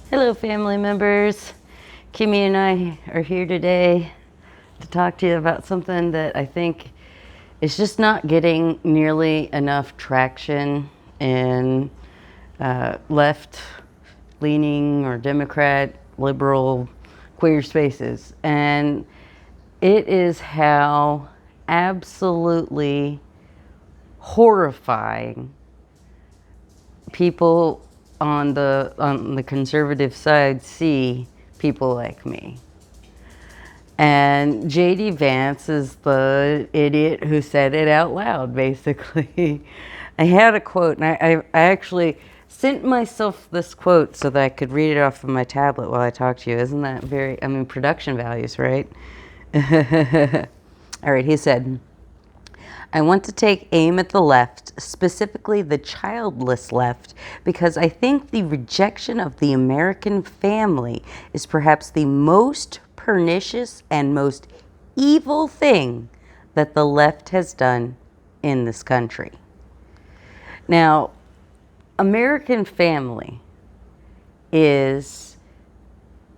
Hello, family members. Kimmy and I are here today to talk to you about something that I think is just not getting nearly enough traction in left leaning or Democrat, liberal, queer spaces. And it is how absolutely horrifying people on the conservative side see people like me. And JD Vance is the idiot who said it out loud, basically. I had a quote, and I actually sent myself this quote so that I could read it off of my tablet while I talk to you. Isn't that very, production values, right? All right, he said, I want to take aim at the left, specifically the childless left, because I think the rejection of the American family is perhaps the most pernicious and most evil thing that the left has done in this country. Now, American family is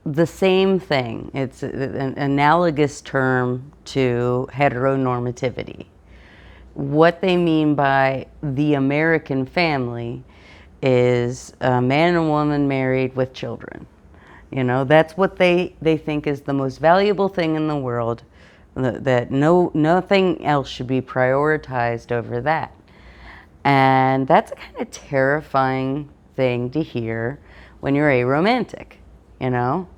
the same thing. It's an analogous term to heteronormativity. What they mean by the American family is a man and woman married with children. You know, that's what they think is the most valuable thing in the world, that nothing else should be prioritized over that. And that's a kind of terrifying thing to hear when you're aromantic, you know?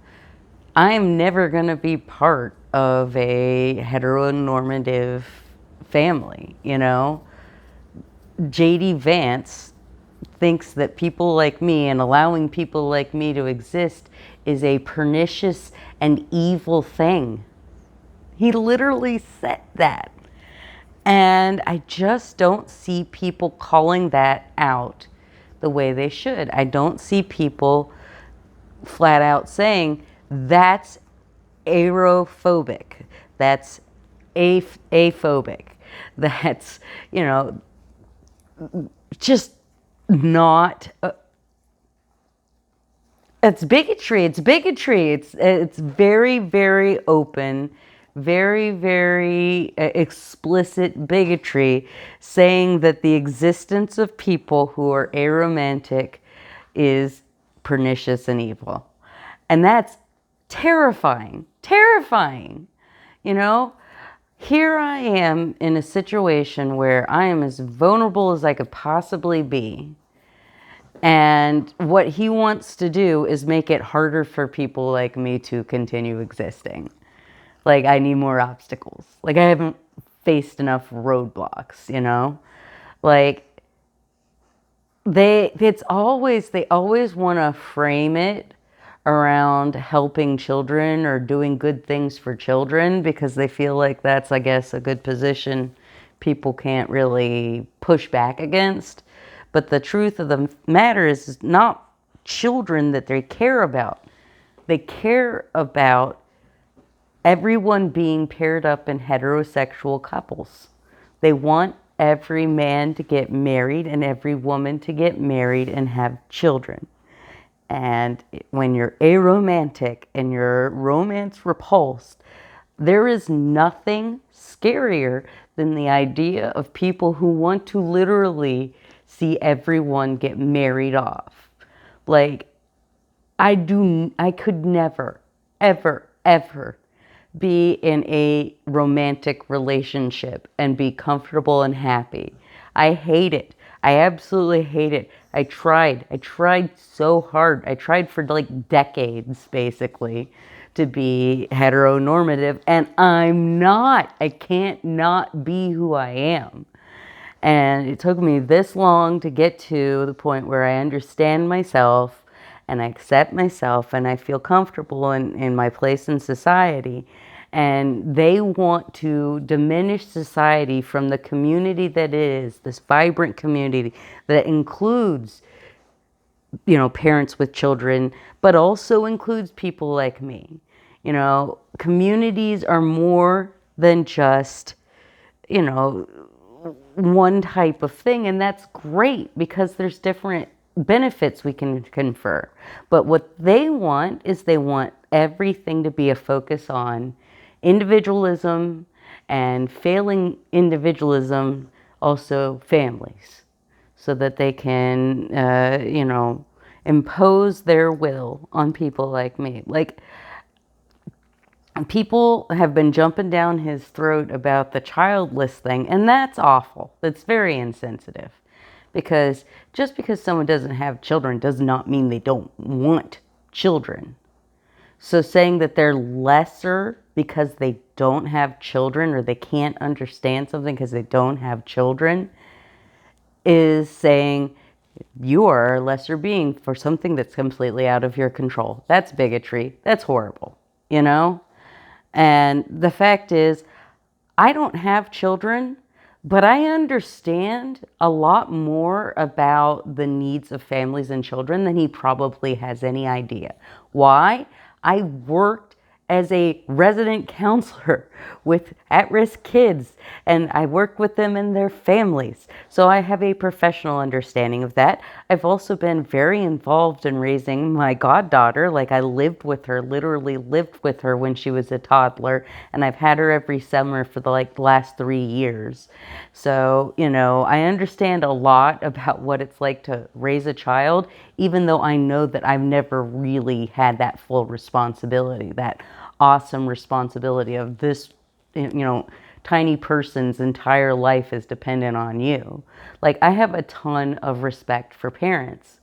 I'm never going to be part of a heteronormative family, you know? JD Vance thinks that people like me and allowing people like me to exist is a pernicious and evil thing. He literally said that. And I just don't see people calling that out the way they should. I don't see people flat out saying that's arophobic, that's aphobic, that's, you know, just not. It's bigotry. It's bigotry. It's very, very open, very, very explicit bigotry, saying that the existence of people who are aromantic is pernicious and evil. And that's terrifying, terrifying. You know, here I am in a situation where I am as vulnerable as I could possibly be. And what he wants to do is make it harder for people like me to continue existing. Like, I need more obstacles. Like, I haven't faced enough roadblocks, you know? Like, they always want to frame it around helping children or doing good things for children, because they feel like that's, I guess, a good position people can't really push back against. But the truth of the matter is, it's not children that they care about. They care about everyone being paired up in heterosexual couples. They want every man to get married and every woman to get married and have children. And when you're aromantic and you're romance repulsed, there is nothing scarier than the idea of people who want to literally see everyone get married off. Like, I could never, ever, ever be in a romantic relationship and be comfortable and happy. I hate it. I absolutely hate it. I tried so hard. I tried for like decades, basically, to be heteronormative, and I'm not. I can't not be who I am. And it took me this long to get to the point where I understand myself and I accept myself and I feel comfortable in my place in society. And they want to diminish society from the community that it is, this vibrant community that includes, you know, parents with children, but also includes people like me. You know, communities are more than just, one type of thing. And that's great because there's different benefits we can confer. But what they want is they want everything to be a focus on individualism, and failing individualism, also families, so that they can, impose their will on people like me. Like, people have been jumping down his throat about the childless thing, and that's awful. That's very insensitive. Because just because someone doesn't have children does not mean they don't want children. So saying that they're lesser because they don't have children, or they can't understand something because they don't have children, is saying you are a lesser being for something that's completely out of your control. That's bigotry. That's horrible, you know? And the fact is, I don't have children, but I understand a lot more about the needs of families and children than he probably has any idea. Why? I worked as a resident counselor with at-risk kids, and I work with them and their families. So I have a professional understanding of that. I've also been very involved in raising my goddaughter. Like, I lived with her, literally lived with her when she was a toddler, and I've had her every summer for the last 3 years. So, I understand a lot about what it's like to raise a child, even though I know that I've never really had that full responsibility, that awesome responsibility of this, tiny person's entire life is dependent on you. Like, I have a ton of respect for parents.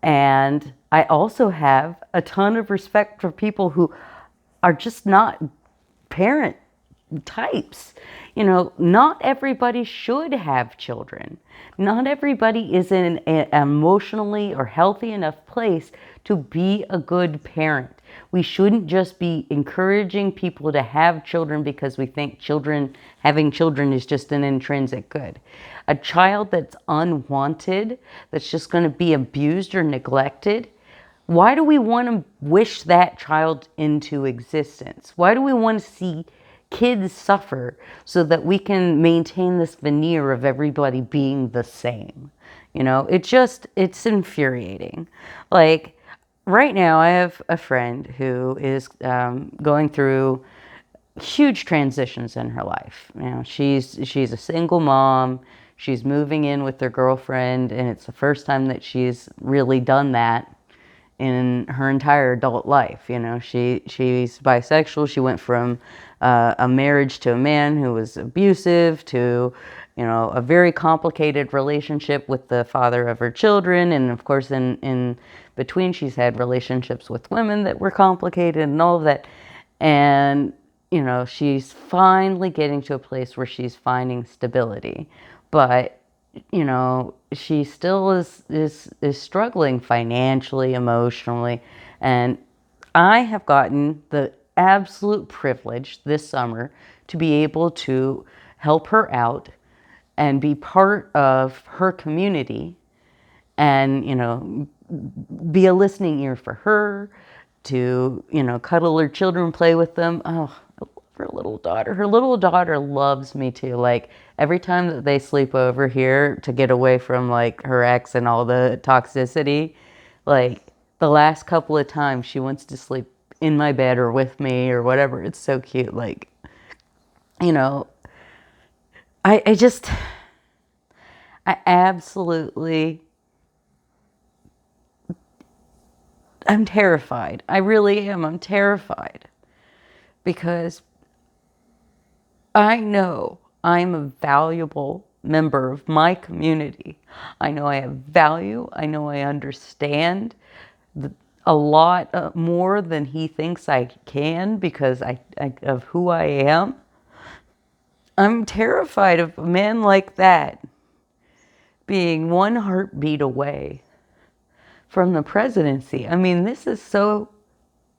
And I also have a ton of respect for people who are just not parent types. Not everybody should have children. Not everybody is in an emotionally or healthy enough place to be a good parent. We shouldn't just be encouraging people to have children because we think having children is just an intrinsic good. A child that's unwanted, that's just going to be abused or neglected, why do we want to wish that child into existence? Why do we want to see kids suffer so that we can maintain this veneer of everybody being the same? It's infuriating. Like, right now, I have a friend who is going through huge transitions in her life. She's a single mom. She's moving in with her girlfriend, and it's the first time that she's really done that in her entire adult life. She's bisexual. She went from a marriage to a man who was abusive to, a very complicated relationship with the father of her children. And of course, in between, she's had relationships with women that were complicated and all of that. And, she's finally getting to a place where she's finding stability. But she still is struggling financially, emotionally. And I have gotten the absolute privilege this summer to be able to help her out and be part of her community, and, be a listening ear for her, to, cuddle her children, play with them. Oh, her little daughter. Her little daughter loves me too. Like, every time that they sleep over here to get away from, like, her ex and all the toxicity, like, the last couple of times she wants to sleep in my bed or with me or whatever. It's so cute. Like, I absolutely, I'm terrified. I really am. I'm terrified because I know I'm a valuable member of my community. I know I have value. I know I understand a lot more than he thinks I can because of who I am. I'm terrified of a man like that being one heartbeat away from the presidency. I mean, this is so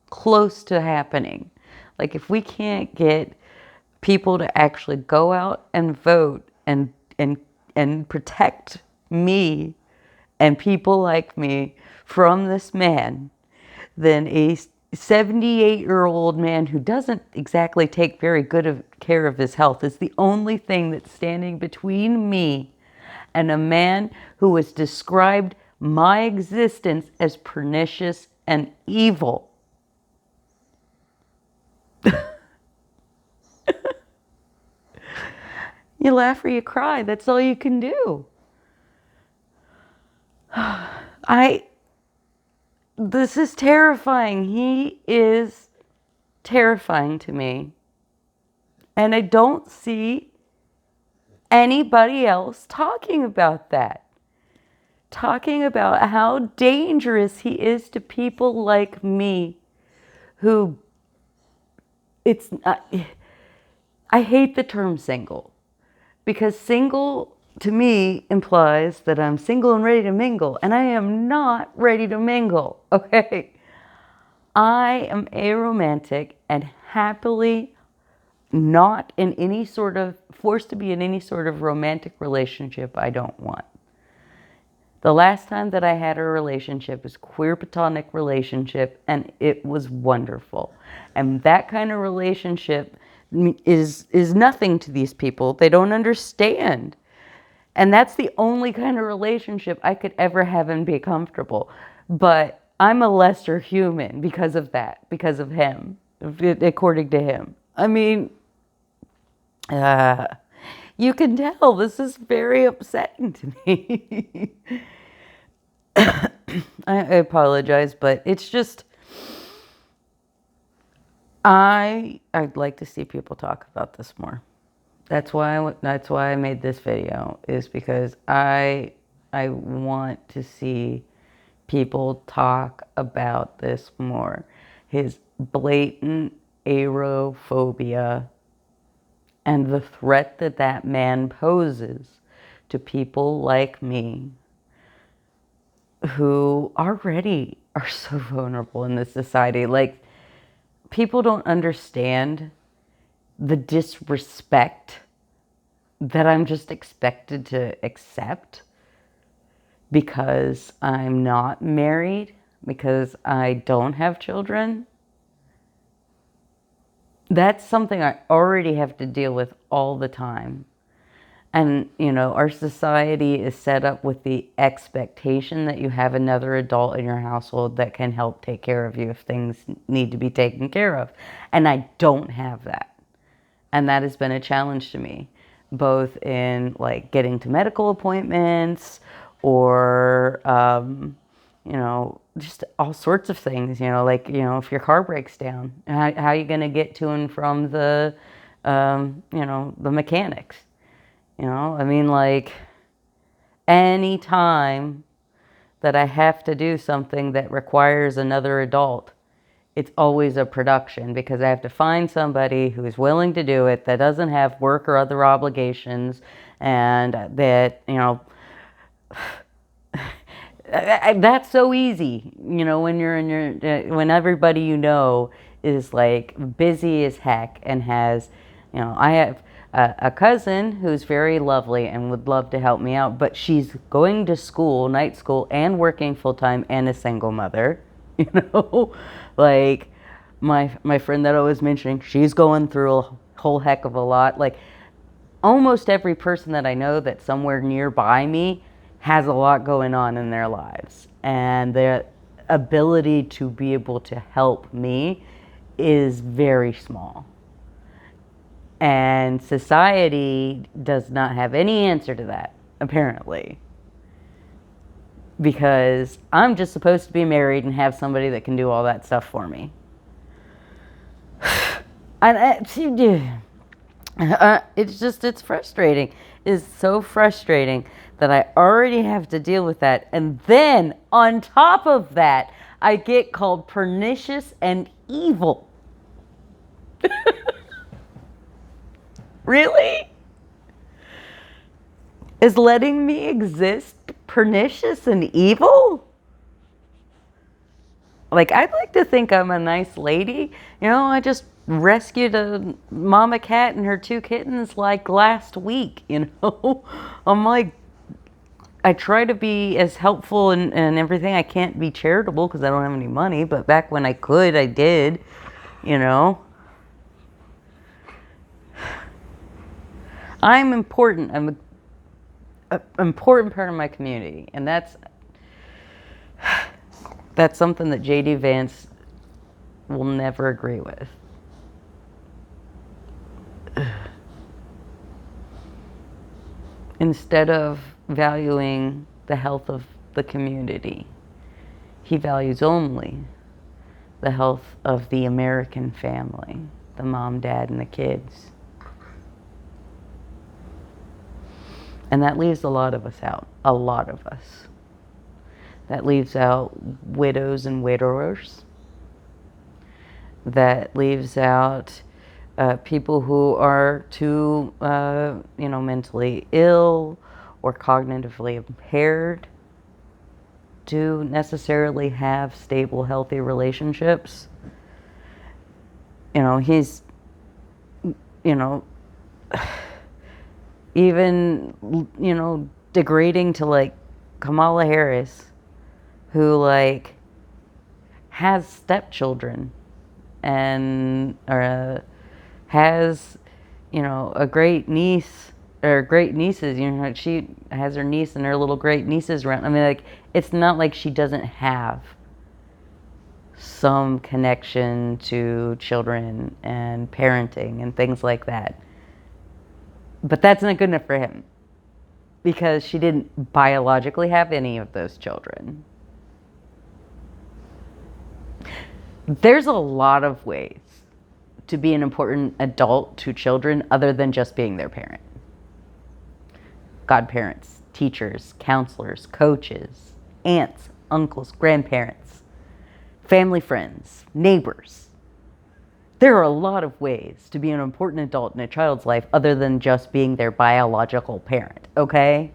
close to happening. Like, if we can't get people to actually go out and vote and protect me and people like me from this man, then a 78-year-old man who doesn't exactly take very good care of his health is the only thing that's standing between me and a man who was described my existence as pernicious and evil. You laugh or you cry. That's all you can do. This is terrifying. He is terrifying to me. And I don't see anybody else talking about that. Talking about how dangerous he is to people like me who I hate the term single, because single to me implies that I'm single and ready to mingle, and I am not ready to mingle, okay? I am aromantic and happily not in any sort of, forced to be in any sort of romantic relationship I don't want. The last time that I had a relationship was queer platonic relationship, and it was wonderful. And that kind of relationship is nothing to these people. They don't understand. And that's the only kind of relationship I could ever have and be comfortable. But I'm a lesser human because of that, because of him, according to him. I mean, you can tell this is very upsetting to me. I apologize, but it's just, I'd like to see people talk about this more. That's why I made this video, is because I want to see people talk about this more. His blatant arophobia and the threat that that man poses to people like me who already are so vulnerable in this society. Like, people don't understand the disrespect that I'm just expected to accept because I'm not married, because I don't have children. That's something I already have to deal with all the time. And, you know, our society is set up with the expectation that you have another adult in your household that can help take care of you if things need to be taken care of. And I don't have that. And that has been a challenge to me, both in like getting to medical appointments or, you know, just all sorts of things, you know, like, you know, if your car breaks down, how are you going to get to and from the, you know, the mechanics? You know, I mean, like, any time that I have to do something that requires another adult, it's always a production, because I have to find somebody who is willing to do it, that doesn't have work or other obligations, and that, you know, that's so easy, you know, when you're in your, when everybody you know is like busy as heck and has, you know, I have a cousin who's very lovely and would love to help me out, but she's going to school, night school, and working full-time, and a single mother, you know, like my friend that I was mentioning, she's going through a whole heck of a lot. Like, almost every person that I know that's somewhere nearby me has a lot going on in their lives, and their ability to be able to help me is very small. And society does not have any answer to that, apparently, because I'm just supposed to be married and have somebody that can do all that stuff for me. And it's frustrating. It's so frustrating that I already have to deal with that. And then on top of that, I get called pernicious and evil. Really? Is letting me exist pernicious and evil? Like, I'd like to think I'm a nice lady. You know, I just rescued a mama cat and her 2 kittens like last week, you know? I'm like, I try to be as helpful and everything. I can't be charitable because I don't have any money, but back when I could, I did, you know? I'm important. I'm an important part of my community, and that's That's something that J.D. Vance will never agree with. Instead of valuing the health of the community, he values only the health of the American family, the mom, dad, and the kids. And that leaves a lot of us out, a lot of us. That leaves out widows and widowers. That leaves out people who are too, mentally ill or cognitively impaired to necessarily have stable, healthy relationships. He's, even, degrading to like Kamala Harris, who like has stepchildren and has, a great niece or great nieces. She has her niece and her little great nieces around. I mean, like, it's not like she doesn't have some connection to children and parenting and things like that. But that's not good enough for him, because she didn't biologically have any of those children. There's a lot of ways to be an important adult to children other than just being their parent. Godparents, teachers, counselors, coaches, aunts, uncles, grandparents, family friends, neighbors. There are a lot of ways to be an important adult in a child's life other than just being their biological parent, okay?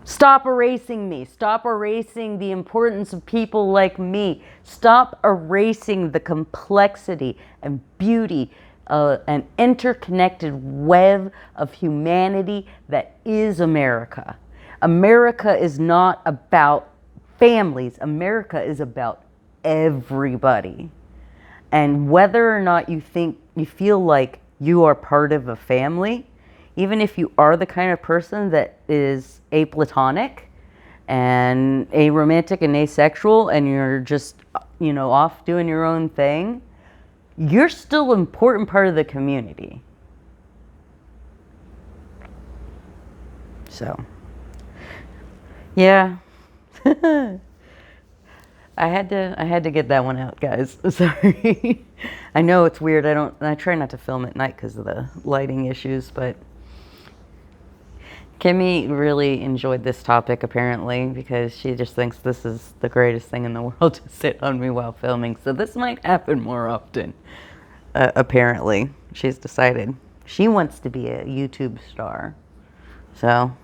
Stop erasing me. Stop erasing the importance of people like me. Stop erasing the complexity and beauty and interconnected web of humanity that is America. America is not about families. America is about everybody. And whether or not you feel like you are part of a family, even if you are the kind of person that is aplatonic and aromantic and asexual and you're just, off doing your own thing, you're still an important part of the community. So, yeah. I had to get that one out, guys. Sorry. I know it's weird. I try not to film at night because of the lighting issues, but Kimmy really enjoyed this topic, apparently, because she just thinks this is the greatest thing in the world to sit on me while filming. So this might happen more often. Apparently, she's decided she wants to be a YouTube star. So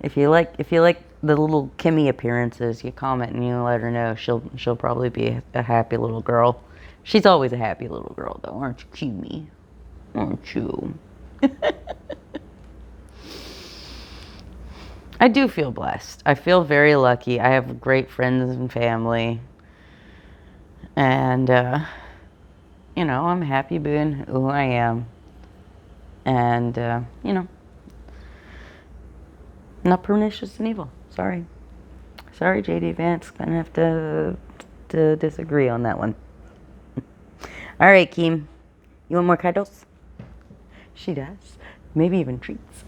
if you like the little Kimmy appearances, you comment and you let her know. She'll probably be a happy little girl. She's always a happy little girl, though, aren't you, Kimmy? Aren't you? I do feel blessed. I feel very lucky. I have great friends and family. And, I'm happy being who I am. And, not pernicious and evil. Sorry. Sorry, J.D. Vance. Gonna have to disagree on that one. All right, Keem. You want more cuddles? She does. Maybe even treats.